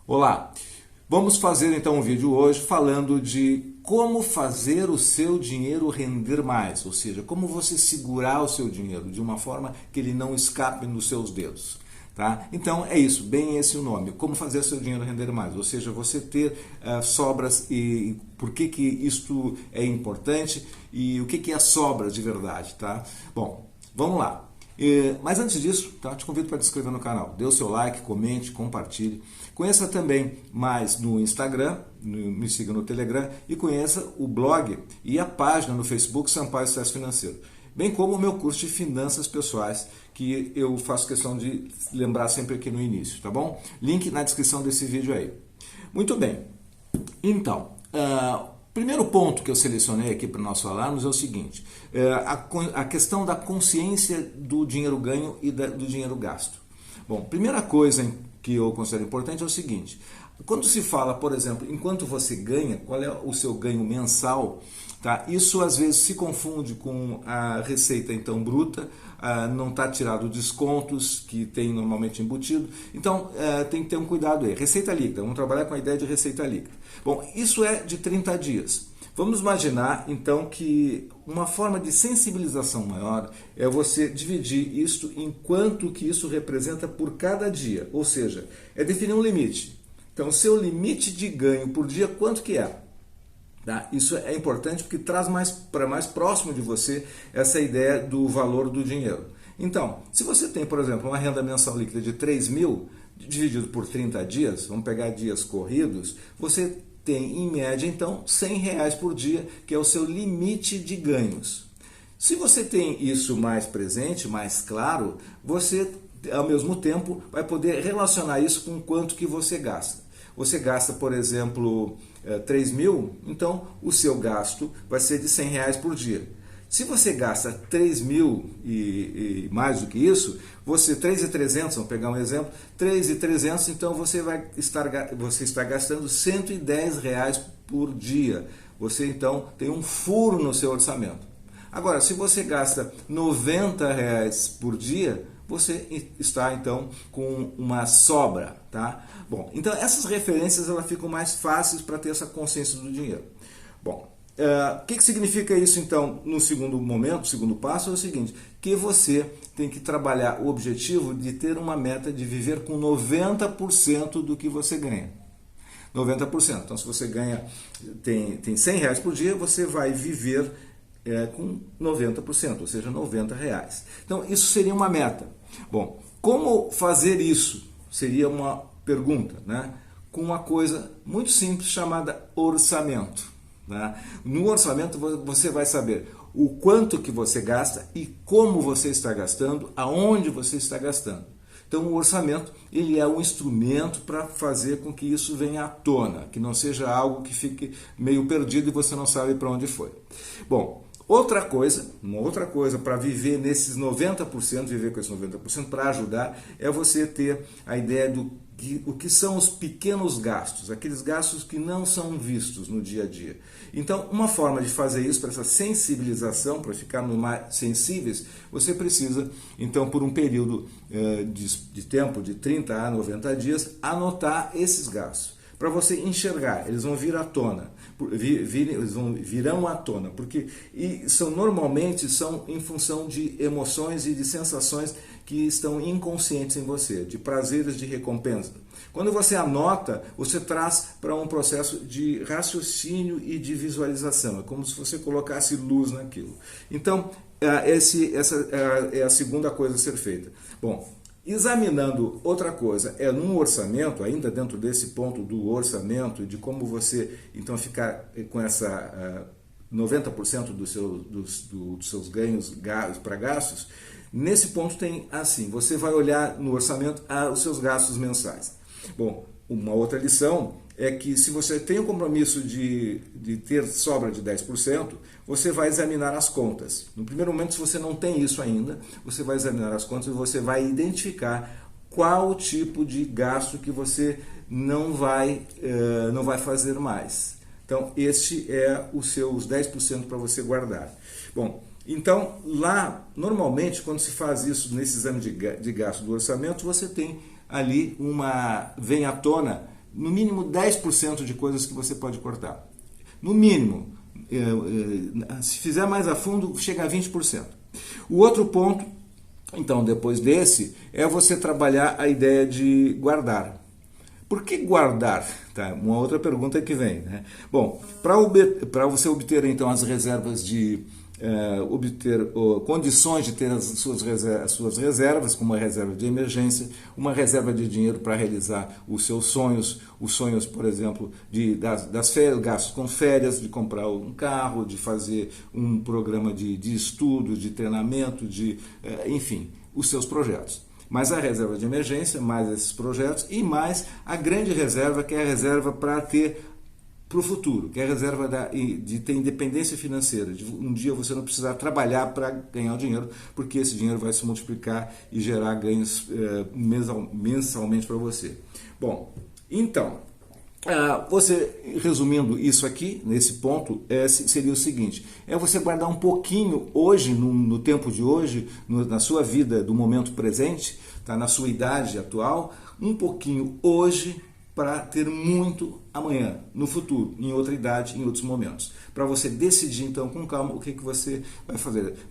Olá, vamos fazer então um vídeo hoje falando de como fazer o seu dinheiro render mais, ou seja, como você segurar o seu dinheiro de uma forma que ele não escape nos seus dedos. Tá? Então é isso, bem esse o nome, como fazer o seu dinheiro render mais, ou seja, você ter sobras e por que isto é importante e o que é sobras de verdade. Tá? Bom, vamos lá. Mas antes disso, tá, te convido para te inscrever no canal. Dê o seu like, comente, compartilhe. Conheça também mais no Instagram, me siga no Telegram e conheça o blog e a página no Facebook Sampaio Sucesso Financeiro. Bem como o meu curso de Finanças Pessoais, que eu faço questão de lembrar sempre aqui no início, tá bom? Link na descrição desse vídeo aí. Muito bem. Então, primeiro ponto que eu selecionei aqui para nós falarmos é o seguinte, a questão da consciência do dinheiro ganho e do dinheiro gasto. Bom, primeira coisa que eu considero importante é o seguinte, quando se fala, por exemplo, enquanto você ganha, qual é o seu ganho mensal, tá? Isso às vezes se confunde com a receita então bruta, não está tirado descontos que tem normalmente embutido, então tem que ter um cuidado aí. Receita líquida, vamos trabalhar com a ideia de receita líquida. Bom, isso é de 30 dias. Vamos imaginar então que uma forma de sensibilização maior é você dividir isso em quanto que isso representa por cada dia, ou seja, é definir um limite. Então, o seu limite de ganho por dia, quanto que é? Tá? Isso é importante porque traz para mais próximo de você essa ideia do valor do dinheiro. Então, se você tem, por exemplo, uma renda mensal líquida de 3 mil, dividido por 30 dias, vamos pegar dias corridos, você tem, em média, então, R$ 100 por dia, que é o seu limite de ganhos. Se você tem isso mais presente, mais claro, você, ao mesmo tempo, vai poder relacionar isso com quanto que você gasta. Você gasta, por exemplo, 3 mil, então o seu gasto vai ser de R$ 100 por dia. Se você gasta 3 mil e mais do que isso, você 3.300, vamos pegar um exemplo, 3.300, então você está gastando R$ 110 por dia. Você então tem um furo no seu orçamento. Agora, se você gasta R$ 90 por dia, você está então com uma sobra, tá? Bom, então essas referências elas ficam mais fáceis para ter essa consciência do dinheiro. Bom, o que significa isso então no segundo momento, segundo passo é o seguinte, que você tem que trabalhar o objetivo de ter uma meta de viver com 90% do que você ganha. 90%. Então se você tem R$ 100 por dia, você vai viver com 90%, ou seja, R$ 90. Então, isso seria uma meta. Bom, como fazer isso? Seria uma pergunta, né? Com uma coisa muito simples chamada orçamento. Né? No orçamento, você vai saber o quanto que você gasta e como você está gastando, aonde você está gastando. Então, o orçamento ele é um instrumento para fazer com que isso venha à tona, que não seja algo que fique meio perdido e você não sabe para onde foi. Bom, uma outra coisa para viver nesses 90%, viver com esses 90%, para ajudar, é você ter a ideia o que são os pequenos gastos, aqueles gastos que não são vistos no dia a dia. Então, uma forma de fazer isso, para essa sensibilização, para ficarmos mais sensíveis, você precisa, então, por um período de tempo de 30 a 90 dias, anotar esses gastos. Para você enxergar, eles vão vir à tona, virão à tona, porque normalmente são em função de emoções e de sensações que estão inconscientes em você, de prazeres, de recompensa. Quando você anota, você traz para um processo de raciocínio e de visualização, é como se você colocasse luz naquilo. Então, essa é a segunda coisa a ser feita. Bom, examinando outra coisa, num orçamento, ainda dentro desse ponto do orçamento e de como você então ficar com essa 90% dos seus ganhos para gastos, nesse ponto tem assim, você vai olhar no orçamento os seus gastos mensais. Bom, uma outra lição é que se você tem o compromisso de ter sobra de 10%, você vai examinar as contas. No primeiro momento, se você não tem isso ainda, você vai examinar as contas e você vai identificar qual o tipo de gasto que você não vai fazer mais. Então, este é os seus 10% para você guardar. Bom, então, lá, normalmente, quando se faz isso nesse exame de gasto do orçamento, você tem ali vem à tona no mínimo 10% de coisas que você pode cortar. No mínimo. Se fizer mais a fundo, chega a 20%. O outro ponto, então, depois desse, é você trabalhar a ideia de guardar. Por que guardar? Tá, uma outra pergunta que vem, né? Bom, para você obter então as reservas obter condições de ter as suas reservas, como uma reserva de emergência, uma reserva de dinheiro para realizar os seus sonhos, por exemplo, das férias, gastos com férias, de comprar um carro, de fazer um programa de estudo, de treinamento, enfim, os seus projetos. Mais a reserva de emergência, mais esses projetos e mais a grande reserva, que é a reserva para ter para o futuro, que é a reserva de ter independência financeira, de um dia você não precisar trabalhar para ganhar o dinheiro, porque esse dinheiro vai se multiplicar e gerar ganhos mensalmente para você. Bom, então, você resumindo isso aqui, nesse ponto, seria o seguinte, é você guardar um pouquinho hoje, no tempo de hoje, na sua vida do momento presente, tá, na sua idade atual, um pouquinho hoje, para ter muito amanhã, no futuro, em outra idade, em outros momentos. Para você decidir, então, com calma, o que você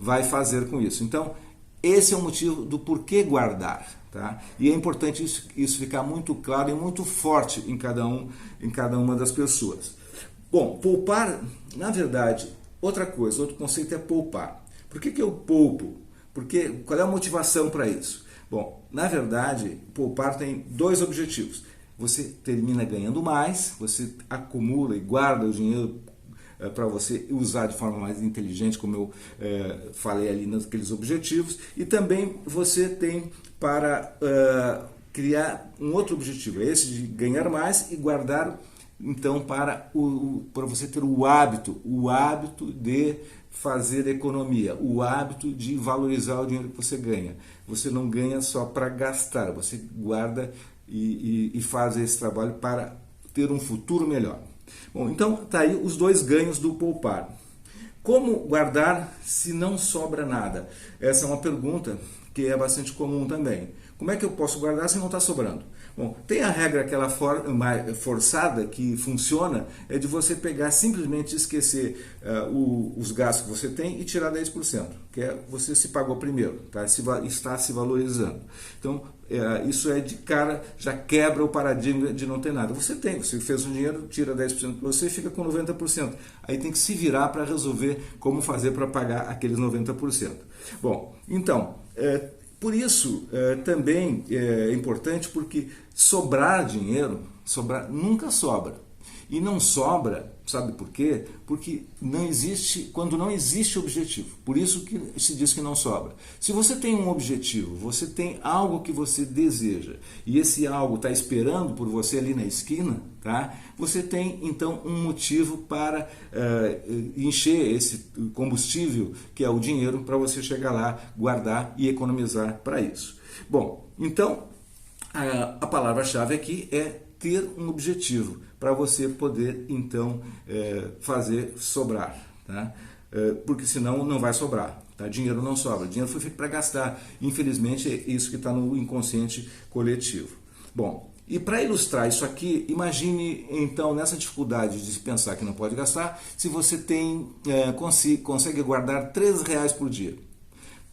vai fazer com isso. Então, esse é o motivo do porquê guardar. Tá? E é importante isso ficar muito claro e muito forte em cada uma das pessoas. Bom, poupar, na verdade, outro conceito é poupar. Por que eu poupo? Qual é a motivação para isso? Bom, na verdade, poupar tem dois objetivos. Você termina ganhando mais, você acumula e guarda o dinheiro para você usar de forma mais inteligente, como eu falei ali naqueles objetivos, e também você tem para criar um outro objetivo, esse de ganhar mais e guardar, então, para você ter o hábito de fazer economia, o hábito de valorizar o dinheiro que você ganha. Você não ganha só para gastar, você guarda e faz esse trabalho para ter um futuro melhor. Bom, então tá aí os dois ganhos do poupar. Como guardar se não sobra nada? Essa é uma pergunta que é bastante comum também. Como é que eu posso guardar se não está sobrando? Bom, tem a regra, aquela forçada que funciona, é de você pegar, simplesmente esquecer os gastos que você tem e tirar 10%, que é você se pagou primeiro, tá? Está se valorizando. Então, isso de cara, já quebra o paradigma de não ter nada. Você fez um dinheiro, tira 10% para você e fica com 90%. Aí tem que se virar para resolver como fazer para pagar aqueles 90%. Bom, então, por isso também é importante, porque sobrar dinheiro, nunca sobra. E não sobra, sabe por quê? Porque quando não existe objetivo. Por isso que se diz que não sobra. Se você tem um objetivo, você tem algo que você deseja, e esse algo está esperando por você ali na esquina, tá? Você tem então um motivo para encher esse combustível, que é o dinheiro, para você chegar lá, guardar e economizar para isso. Bom, então a palavra-chave aqui é ter um objetivo para você poder então fazer sobrar, tá? Porque senão não vai sobrar, tá? Dinheiro não sobra, dinheiro foi feito para gastar, infelizmente é isso que está no inconsciente coletivo. Bom, e para ilustrar isso aqui, imagine então nessa dificuldade de pensar que não pode gastar, se você consegue guardar R$3 por dia.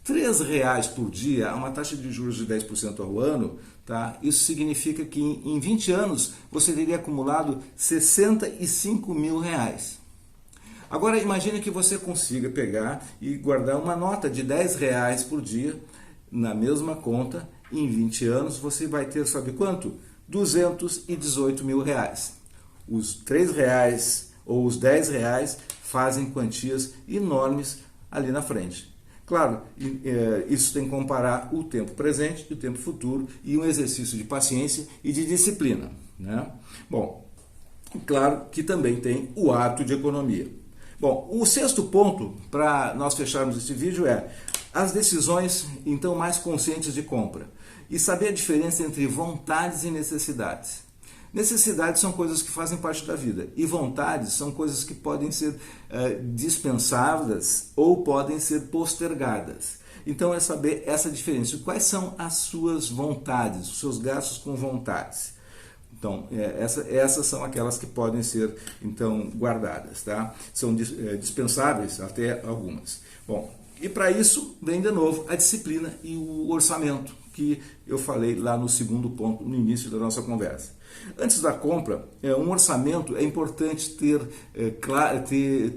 R$3 por dia, a uma taxa de juros de 10% ao ano, tá? Isso significa que em 20 anos você teria acumulado R$65 mil. Agora imagine que você consiga pegar e guardar uma nota de R$10 por dia na mesma conta. Em 20 anos você vai ter, sabe quanto? R$218 mil. Os R$3 ou os R$10 fazem quantias enormes ali na frente. Claro, isso tem que comparar o tempo presente e o tempo futuro, e um exercício de paciência e de disciplina, né? Bom, claro que também tem o hábito de economia. Bom, o sexto ponto para nós fecharmos esse vídeo é as decisões então mais conscientes de compra e saber a diferença entre vontades e necessidades. Necessidades são coisas que fazem parte da vida e vontades são coisas que podem ser dispensadas ou podem ser postergadas. Então é saber essa diferença. Quais são as suas vontades, os seus gastos com vontades? Então, essas são aquelas que podem ser, então, guardadas, tá? São dispensáveis até algumas. Bom, e para isso vem de novo a disciplina e o orçamento, que eu falei lá no segundo ponto, no início da nossa conversa. Antes da compra, um orçamento é importante ter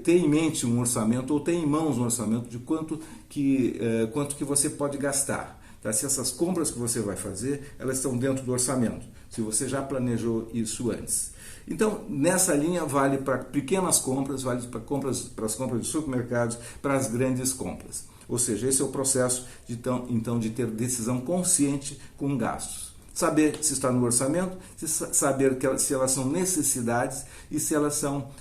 em mente um orçamento, ou ter em mãos um orçamento de quanto que você pode gastar. Tá? Se essas compras que você vai fazer, elas estão dentro do orçamento, se você já planejou isso antes. Então, nessa linha vale para pequenas compras, vale para as compras de supermercados, para as grandes compras. Ou seja, esse é o processo de ter decisão consciente com gastos. Saber se está no orçamento, saber se elas são necessidades e se elas são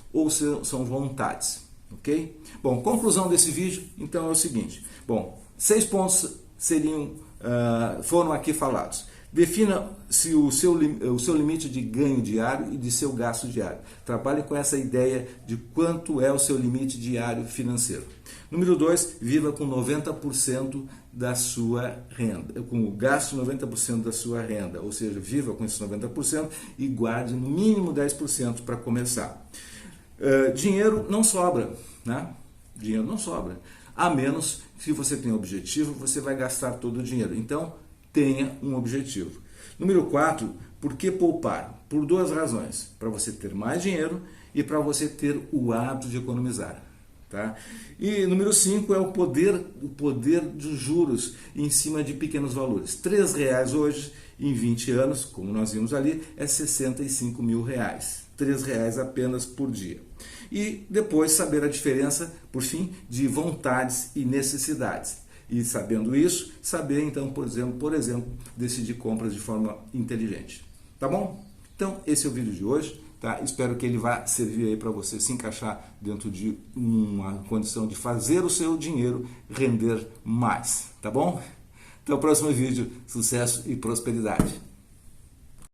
vontades. Ok? Bom, conclusão desse vídeo, então, é o seguinte. Bom, 6 pontos foram aqui falados. Defina o seu limite de ganho diário e de seu gasto diário. Trabalhe com essa ideia de quanto é o seu limite diário financeiro. Número 2, viva com 90% da sua renda, com o gasto 90% da sua renda, ou seja, viva com esses 90% e guarde no mínimo 10% para começar. Dinheiro não sobra, né? Dinheiro não sobra. A menos que você tenha objetivo, você vai gastar todo o dinheiro. Então, tenha um objetivo. Número 4, por que poupar? Por 2 razões. Para você ter mais dinheiro e para você ter o hábito de economizar. Tá? E número 5 é o poder dos juros em cima de pequenos valores. R$3 hoje, em 20 anos, como nós vimos ali, é R$65 mil. R$3 apenas por dia. E depois saber a diferença, por fim, de vontades e necessidades. E sabendo isso, saber então, por exemplo, decidir compras de forma inteligente. Tá bom? Então, esse é o vídeo de hoje. Tá? Espero que ele vá servir aí para você se encaixar dentro de uma condição de fazer o seu dinheiro render mais. Tá bom? Até o próximo vídeo. Sucesso e prosperidade.